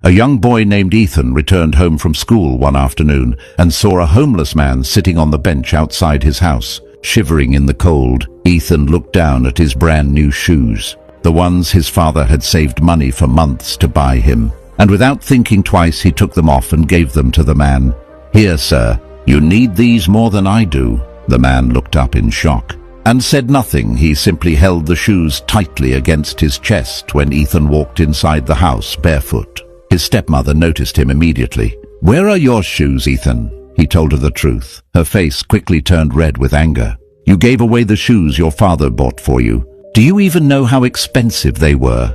A young boy named Ethan returned home from school one afternoon and saw a homeless man sitting on the bench outside his house. Shivering in the cold, Ethan looked down at his brand new shoes, the ones his father had saved money for months to buy him. And without thinking twice, he took them off and gave them to the man. "Here, sir, you need these more than I do." The man looked up in shock and said nothing. He simply held the shoes tightly against his chest when Ethan walked inside the house barefoot. His stepmother noticed him immediately. "Where are your shoes, Ethan?" He told her the truth. Her face quickly turned red with anger. "You gave away the shoes your father bought for you. Do you even know how expensive they were?"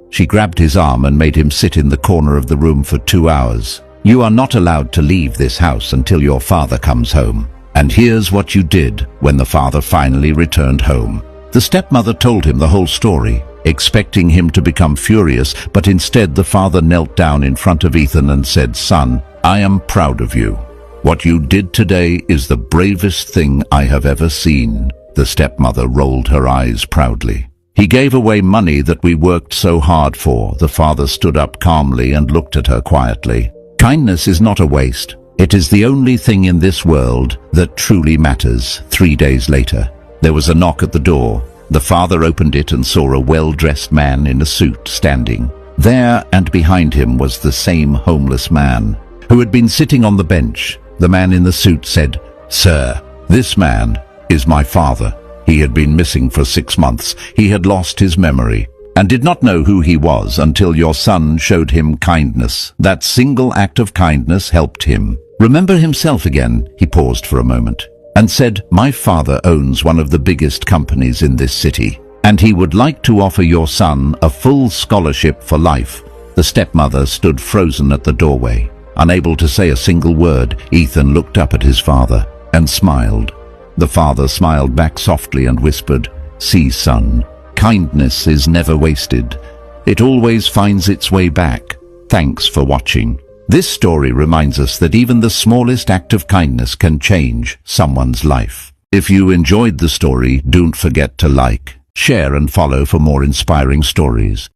She grabbed his arm and made him sit in the corner of the room for 2 hours. "You are not allowed to leave this house until your father comes home. And here's what you did when the father finally returned home." The stepmother told him the whole story, expecting him to become furious, but instead the father knelt down in front of Ethan and said, "Son, I am proud of you. What you did today is the bravest thing I have ever seen." The stepmother rolled her eyes proudly. "He gave away money that we worked so hard for." The father stood up calmly and looked at her quietly. "Kindness is not a waste. It is the only thing in this world that truly matters." 3 days later, there was a knock at the door. The father opened it and saw a well-dressed man in a suit standing. There and behind him was the same homeless man who had been sitting on the bench. The man in the suit said, "Sir, this man is my father. He had been missing for 6 months. He had lost his memory and did not know who he was until your son showed him kindness. That single act of kindness helped him remember himself again." He paused for a moment and said, "My father owns one of the biggest companies in this city, and he would like to offer your son a full scholarship for life." The stepmother stood frozen at the doorway. Unable to say a single word, Ethan looked up at his father and smiled. The father smiled back softly and whispered, "See, son, kindness is never wasted. It always finds its way back." Thanks for watching. This story reminds us that even the smallest act of kindness can change someone's life. If you enjoyed the story, don't forget to like, share and follow for more inspiring stories.